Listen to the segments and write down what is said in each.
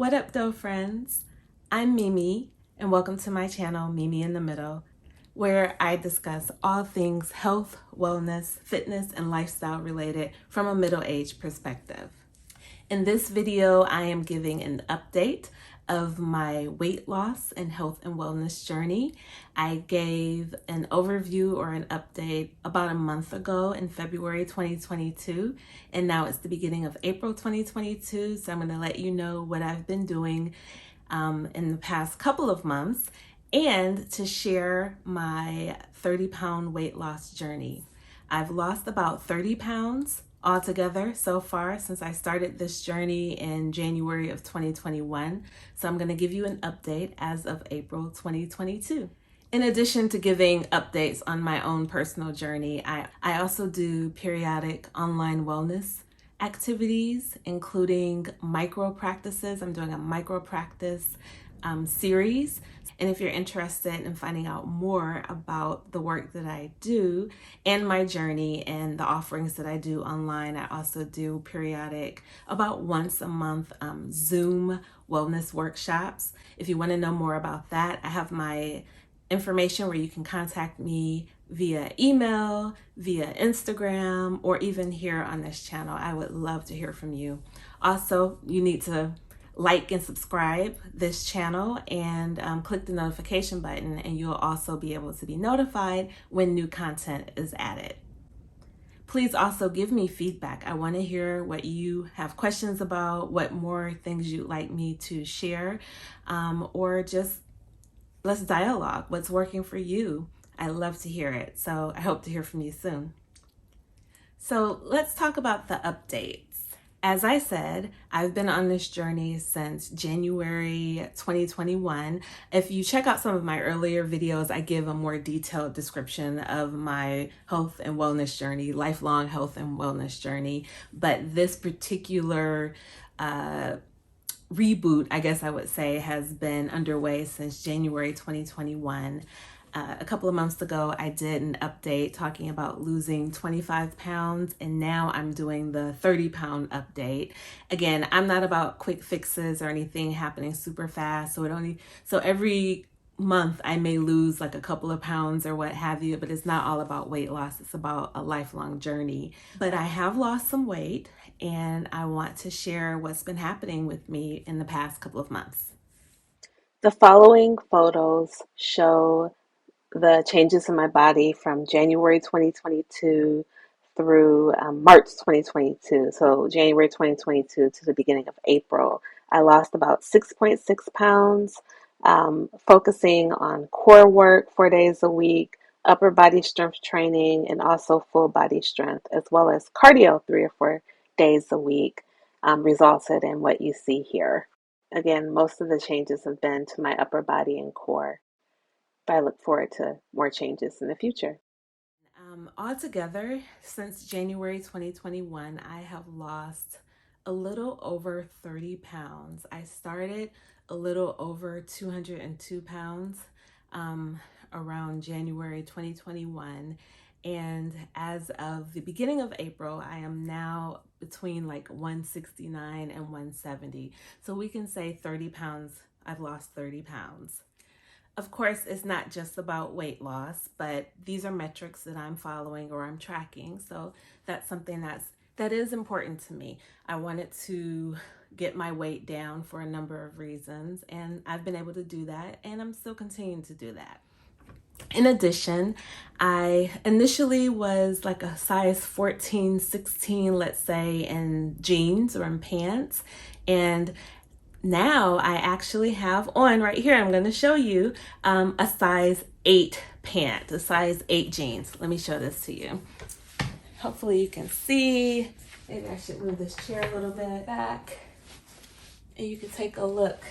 What up, though, friends? I'm Mimi, and welcome to my channel, Mimi in the Middle, where I discuss all things health, wellness, fitness, and lifestyle related from a middle-aged perspective. In this video, I am giving an update of my weight loss and health and wellness journey. I gave an overview or an update about a month ago in February 2022, and now it's the beginning of April 2022, so I'm going to let you know what I've been doing in the past couple of months and to share my 30-pound weight loss journey. I've lost about 30 pounds altogether so far since I started this journey in January of 2021. So I'm going to give you an update as of April 2022. In addition to giving updates on my own personal journey, I also do periodic online wellness activities, including micro practices. I'm doing a micro practice series. And if you're interested in finding out more about the work that I do and my journey and the offerings that I do online, I also do periodic, about once a month, Zoom wellness workshops. If you want to know more about that, I have my information where you can contact me via email, via Instagram, or even here on this channel. I would love to hear from you. Also, you need to like and subscribe this channel and click the notification button, and you'll also be able to be notified when new content is added. Please also give me feedback. I want to hear what you have questions about, what more things you'd like me to share, or just let's dialogue. What's working for you? I love to hear it. So I hope to hear from you soon. So let's talk about the updates. As I said, I've been on this journey since January 2021. If you check out some of my earlier videos, I give a more detailed description of my health and wellness journey, lifelong health and wellness journey. But this particular reboot, I guess I would say, has been underway since January 2021. A couple of months ago, I did an update talking about losing 25 pounds, and now I'm doing the 30-pound update. Again, I'm not about quick fixes or anything happening super fast, so every month I may lose like a couple of pounds or what have you, but it's not all about weight loss. It's about a lifelong journey. But I have lost some weight, and I want to share what's been happening with me in the past couple of months. The following photos show the changes in my body from January 2022 through March 2022. So January 2022 to the beginning of April, I lost about 6.6 pounds, focusing on core work 4 days a week, upper body strength training, and also full body strength, as well as cardio 3 or 4 days a week, resulted in what you see here. Again, most of the changes have been to my upper body and core. But I look forward to more changes in the future. Altogether, since January 2021, I have lost a little over 30 pounds. I started a little over 202 pounds around January 2021. And as of the beginning of April, I am now between like 169 and 170. So we can say 30 pounds, I've lost 30 pounds. Of course, it's not just about weight loss, but these are metrics that I'm following or I'm tracking. So that's something that is important to me. I wanted to get my weight down for a number of reasons, and I've been able to do that, and I'm still continuing to do that. In addition, I initially was like a size 14, 16, let's say, in jeans or in pants, and now I actually have on right here, I'm going to show you a size 8 pant, a size 8 jeans. Let me show this to you. Hopefully you can see. Maybe I should move this chair a little bit back. And you can take a look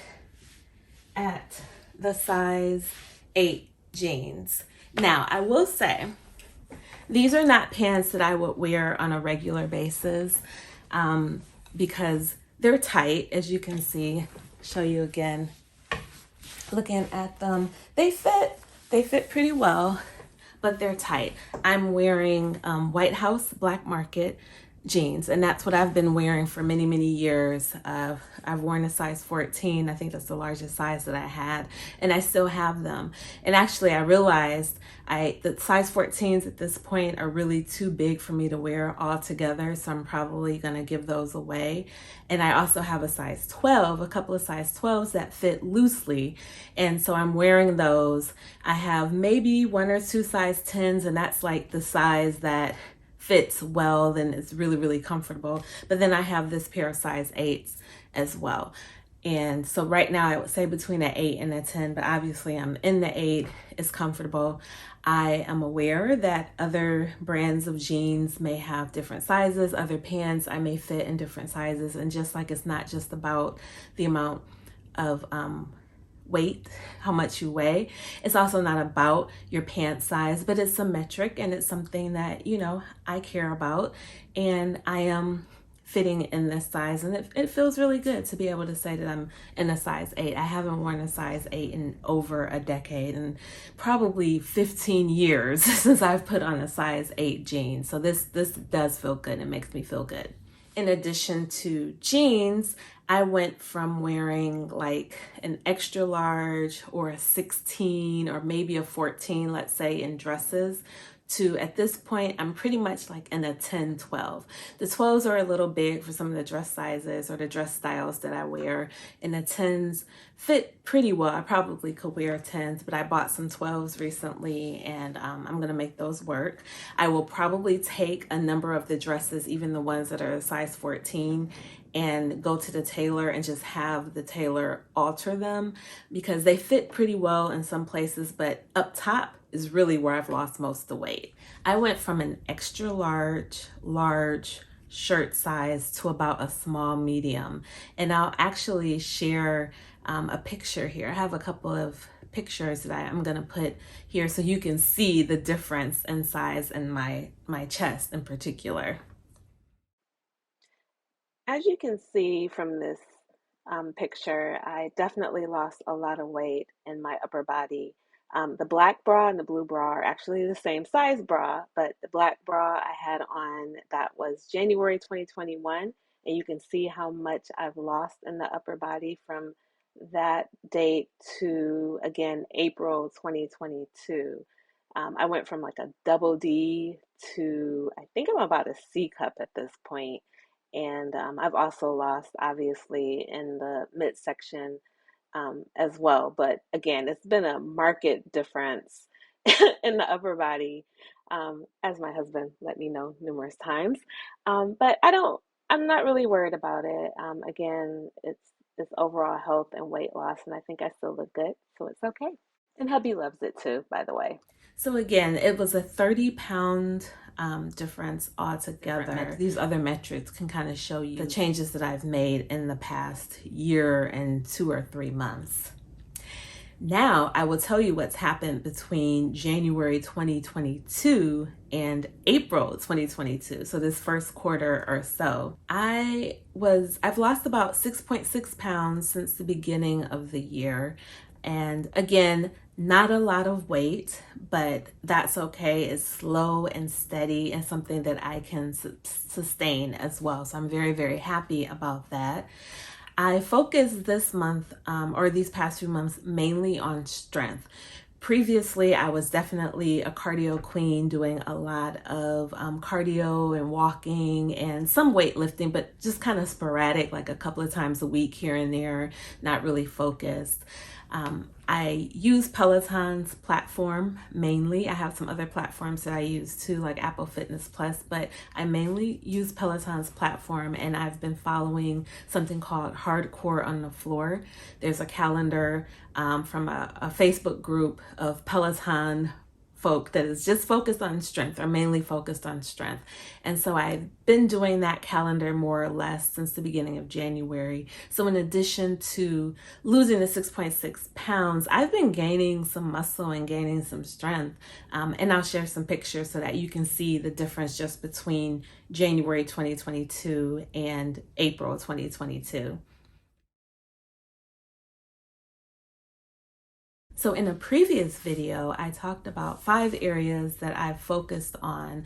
at the size 8 jeans. Now, I will say, these are not pants that I would wear on a regular basis because they're tight, as you can see. Show you again. Looking at them, they fit pretty well, but they're tight. I'm wearing White House Black Market jeans, and that's what I've been wearing for many, many years. I've worn a size 14. I think that's the largest size that I had, and I still have them. And actually, I realized the size 14s at this point are really too big for me to wear all together, so I'm probably gonna give those away. And I also have a size 12, a couple of size 12s that fit loosely, and so I'm wearing those. I have maybe one or two size 10s, and that's like the size that fits well and it's really, really comfortable. But then I have this pair of size 8s as well. And so right now I would say between an 8 and a 10, but obviously I'm in the 8. It's comfortable. I am aware that other brands of jeans may have different sizes, other pants I may fit in different sizes. And just like it's not just about the amount of weight, how much you weigh, it's also not about your pant size, but it's symmetric and it's something that, you know, I care about, and I am fitting in this size, and it feels really good to be able to say that I'm in a size 8. I haven't worn a size 8 in over a decade, and probably 15 years since I've put on a size 8 jean. So this does feel good. It makes me feel good. In addition to jeans, I went from wearing like an extra large or a 16 or maybe a 14, let's say, in dresses, to at this point, I'm pretty much like in a 10, 12. The 12s are a little big for some of the dress sizes or the dress styles that I wear, and the 10s fit pretty well. I probably could wear 10s, but I bought some 12s recently, and I'm gonna make those work. I will probably take a number of the dresses, even the ones that are a size 14, and go to the tailor and just have the tailor alter them, because they fit pretty well in some places, but up top is really where I've lost most of the weight. I went from an extra large shirt size to about a small medium, and I'll actually share a picture here. I have a couple of pictures that I'm gonna put here so you can see the difference in size in my chest in particular. As you can see from this picture, I definitely lost a lot of weight in my upper body. The black bra and the blue bra are actually the same size bra, but the black bra I had on, that was January 2021, and you can see how much I've lost in the upper body from that date to, again, April 2022. I went from like a double D to, I think I'm about a C cup at this point. And I've also lost, obviously, in the midsection as well. But again, it's been a market difference in the upper body, as my husband let me know numerous times. But I'm not really worried about it. Again, it's overall health and weight loss, and I think I still look good, so it's okay. And hubby loves it too, by the way. So again, it was a 30-pound difference altogether. These other metrics can kind of show you the changes that I've made in the past year and 2 or 3 months. Now I will tell you what's happened between January 2022 and April 2022. So this first quarter or so. I've lost about 6.6 pounds since the beginning of the year. And again, not a lot of weight, but that's okay. It's slow and steady and something that I can sustain as well. So I'm very, very happy about that. I focused this month, or these past few months, mainly on strength. Previously, I was definitely a cardio queen, doing a lot of cardio and walking and some weightlifting, but just kind of sporadic, like a couple of times a week here and there, not really focused. I use Peloton's platform mainly. I have some other platforms that I use too, like Apple Fitness Plus, but I mainly use Peloton's platform, and I've been following something called Hardcore on the Floor. There's a calendar from a Facebook group of Peloton folk that is just focused on strength, or mainly focused on strength. And so I've been doing that calendar more or less since the beginning of January. So in addition to losing the 6.6 pounds, I've been gaining some muscle and gaining some strength. And I'll share some pictures so that you can see the difference just between January 2022 and April 2022. So in a previous video, I talked about 5 areas that I've focused on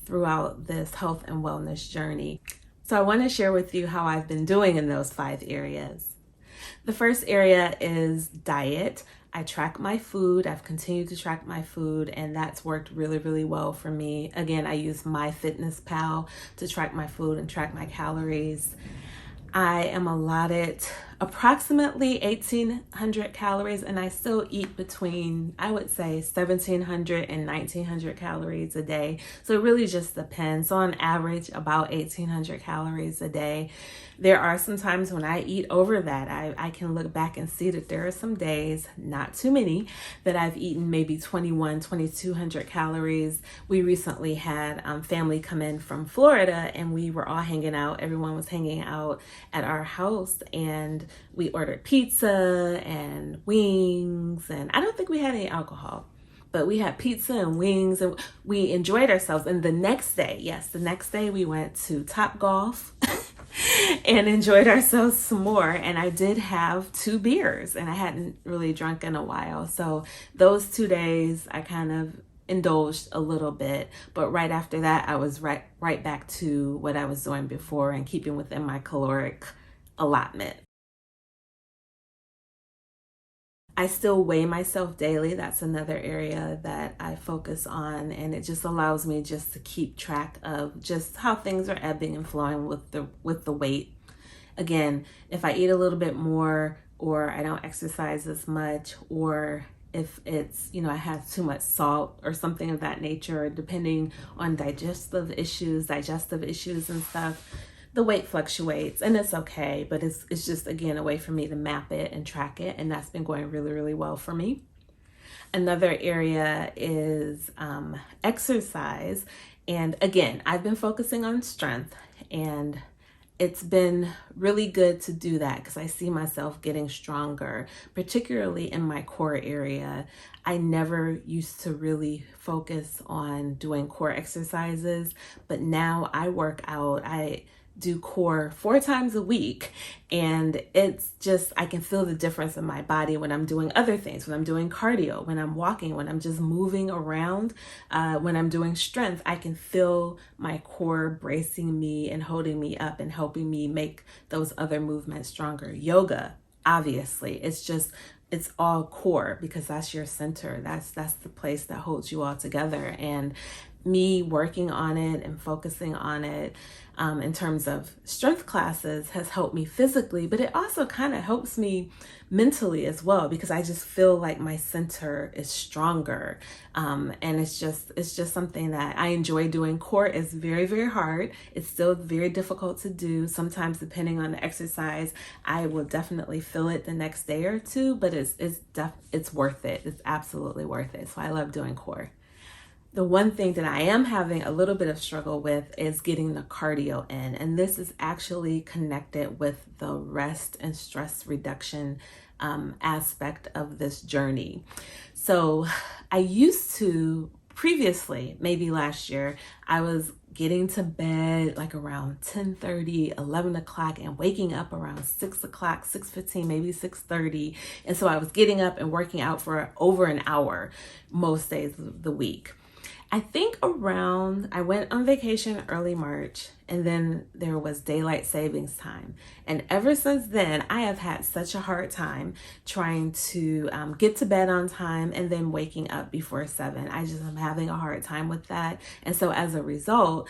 throughout this health and wellness journey. So I want to share with you how I've been doing in those 5 areas. The first area is diet. I track my food. I've continued to track my food, and that's worked really, really well for me. Again, I use MyFitnessPal to track my food and track my calories. I am allotted approximately 1,800 calories, and I still eat between, I would say, 1,700 and 1,900 calories a day. So it really just depends. So on average, about 1,800 calories a day. There are some times when I eat over that. I can look back and see that there are some days, not too many, that I've eaten maybe 2,200 calories. We recently had family come in from Florida, and we were all hanging out. Everyone was hanging out at our house, and we ordered pizza and wings, and I don't think we had any alcohol, but we had pizza and wings, and we enjoyed ourselves. And the next day we went to Topgolf and enjoyed ourselves some more. And I did have 2 beers, and I hadn't really drunk in a while. So those 2 days I kind of indulged a little bit, but right after that I was right back to what I was doing before and keeping within my caloric allotment. I still weigh myself daily. That's another area that I focus on, and it just allows me just to keep track of just how things are ebbing and flowing with the weight. Again, if I eat a little bit more, or I don't exercise as much, or if it's, I have too much salt or something of that nature, depending on digestive issues and stuff, the weight fluctuates, and it's okay, but it's just, again, a way for me to map it and track it, and that's been going really, really well for me. Another area is exercise, and again, I've been focusing on strength, and it's been really good to do that because I see myself getting stronger, particularly in my core area. I never used to really focus on doing core exercises, but now I work out. I do core 4 times a week, and it's just, I can feel the difference in my body when I'm doing other things, when I'm doing cardio, when I'm walking, when I'm just moving around, when I'm doing strength. I can feel my core bracing me and holding me up and helping me make those other movements stronger. Yoga, obviously, it's all core because that's your center. That's the place that holds you all together. And me working on it and focusing on it in terms of strength classes has helped me physically, but it also kind of helps me mentally as well, because I just feel like my center is stronger. And it's just something that I enjoy doing. Core is very, very hard. It's still very difficult to do. Sometimes, depending on the exercise, I will definitely feel it the next day or two, but it's worth it. It's absolutely worth it. So I love doing core. The one thing that I am having a little bit of struggle with is getting the cardio in, and this is actually connected with the rest and stress reduction aspect of this journey. So I used to previously, maybe last year, I was getting to bed like around 10:30, 11 o'clock, and waking up around 6 o'clock, 6:15, maybe 6:30. And so I was getting up and working out for over an hour most days of the week. I think I went on vacation early March, and then there was daylight savings time. And ever since then, I have had such a hard time trying to get to bed on time and then waking up before 7. I'm having a hard time with that. And so as a result,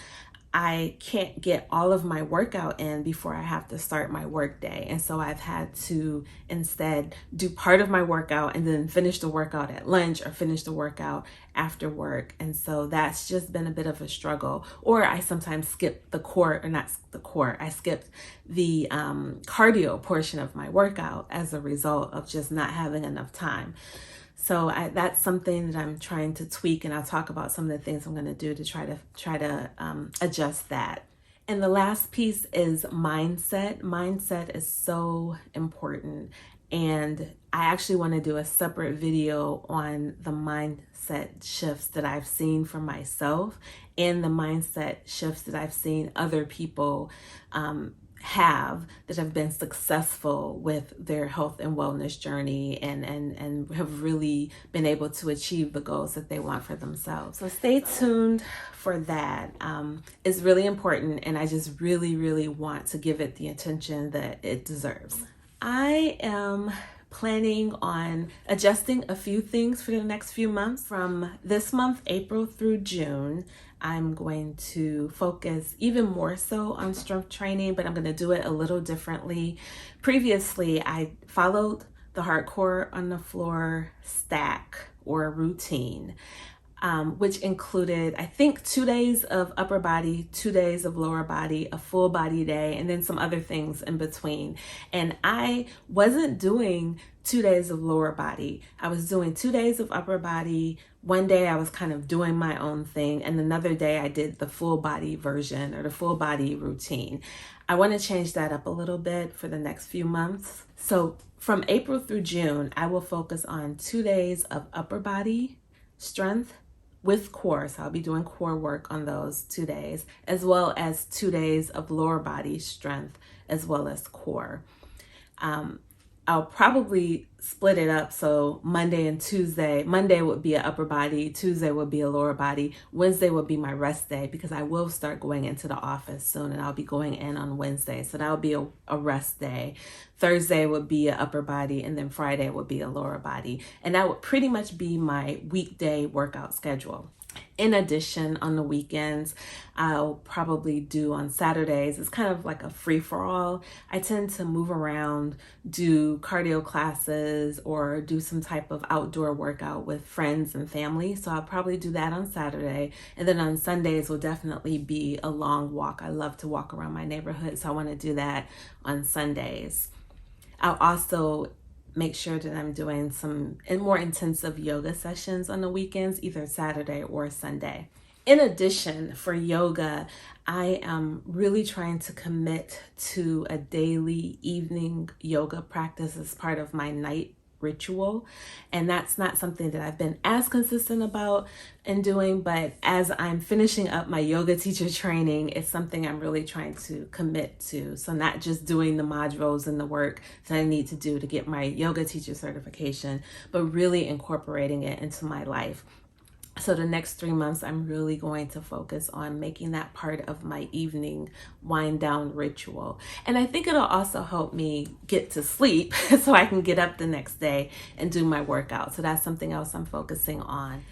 I can't get all of my workout in before I have to start my work day. And so I've had to instead do part of my workout and then finish the workout at lunch or finish the workout after work. And so that's just been a bit of a struggle. Or I sometimes skip I skipped the cardio portion of my workout as a result of just not having enough time. So that's something that I'm trying to tweak, and I'll talk about some of the things I'm going to do to try to adjust that. And the last piece is mindset. Mindset is so important, and I actually want to do a separate video on the mindset shifts that I've seen for myself and the mindset shifts that I've seen other people have that have been successful with their health and wellness journey and have really been able to achieve the goals that they want for themselves. So stay tuned for that. It's really important, and I just really want to give it the attention that it deserves. I am planning on adjusting a few things for the next few months. From this month, April through June, I'm going to focus even more so on strength training, but I'm going to do it a little differently. Previously, I followed the hardcore on the floor stack or routine, which included, I think, 2 days of upper body, 2 days of lower body, a full body day, and then some other things in between. And I wasn't doing 2 days of lower body. I was doing 2 days of upper body. One day I was kind of doing my own thing, and another day I did the full body version or the full body routine. I want to change that up a little bit for the next few months. So from April through June, I will focus on 2 days of upper body strength with core. So I'll be doing core work on those 2 days, as well as 2 days of lower body strength, as well as core. I'll probably split it up. So Monday and Tuesday, Monday would be an upper body, Tuesday would be a lower body, Wednesday would be my rest day, because I will start going into the office soon and I'll be going in on Wednesday. So that'll be a rest day. Thursday would be an upper body, and then Friday would be a lower body. And that would pretty much be my weekday workout schedule. In addition, on the weekends, I'll probably do on Saturdays. It's kind of like a free-for-all. I tend to move around, do cardio classes, or do some type of outdoor workout with friends and family. So I'll probably do that on Saturday. And then on Sundays will definitely be a long walk. I love to walk around my neighborhood, so I want to do that on Sundays. I'll also make sure that I'm doing some more intensive yoga sessions on the weekends, either Saturday or Sunday. In addition, for yoga, I am really trying to commit to a daily evening yoga practice as part of my night ritual. And that's not something that I've been as consistent about in doing, but as I'm finishing up my yoga teacher training, it's something I'm really trying to commit to. So not just doing the modules and the work that I need to do to get my yoga teacher certification, but really incorporating it into my life. So the next 3 months, I'm really going to focus on making that part of my evening wind down ritual. And I think it'll also help me get to sleep so I can get up the next day and do my workout. So that's something else I'm focusing on.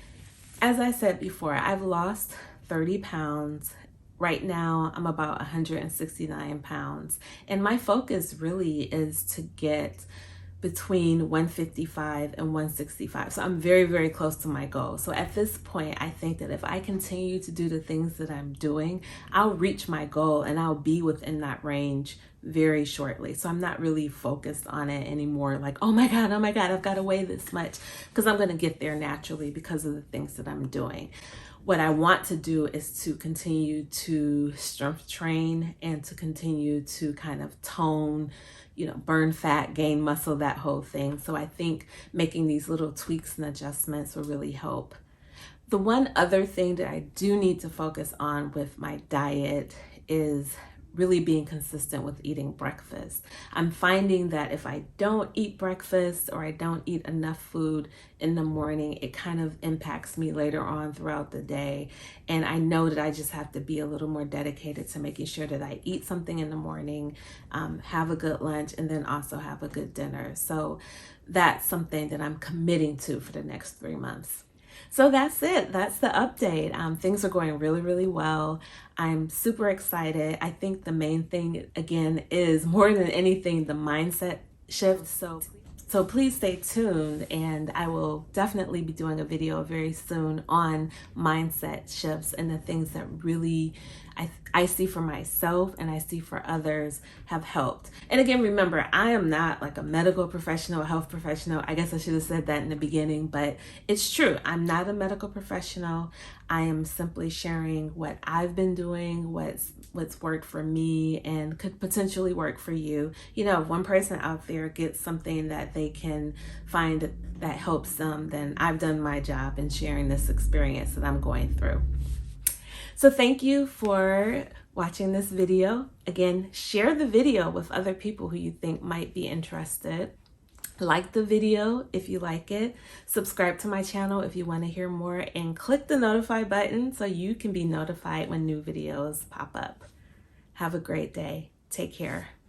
As I said before, I've lost 30 pounds. Right now, I'm about 169 pounds. And my focus really is to get between 155 and 165. So I'm very close to my goal. So at this point, I think that if I continue to do the things that I'm doing, I'll reach my goal and I'll be within that range very shortly. So I'm not really focused on it anymore. Like, oh my God, I've got to weigh this much, because I'm going to get there naturally because of the things that I'm doing. What I want to do is to continue to strength train and to continue to kind of tone, burn fat, gain muscle, that whole thing. So I think making these little tweaks and adjustments will really help. The one other thing that I do need to focus on with my diet is really being consistent with eating breakfast. I'm finding that if I don't eat breakfast or I don't eat enough food in the morning, it kind of impacts me later on throughout the day. And I know that I just have to be a little more dedicated to making sure that I eat something in the morning, have a good lunch, and then also have a good dinner. So that's something that I'm committing to for the next 3 months. So that's it. That's the update. Things are going really well. I'm super excited. I think the main thing, again, is more than anything, the mindset shift. So please stay tuned, and I will definitely be doing a video very soon on mindset shifts and the things that really I see for myself and I see for others have helped. And again, remember, I am not like a medical professional, health professional. I guess I should have said that in the beginning, but it's true. I'm not a medical professional. I am simply sharing what I've been doing, what's worked for me and could potentially work for you. If one person out there gets something that they can find that helps them, then I've done my job in sharing this experience that I'm going through. So thank you for watching this video. Again, share the video with other people who you think might be interested. Like the video if you like it. Subscribe to my channel if you want to hear more, and click the notify button so you can be notified when new videos pop up. Have a great day. Take care.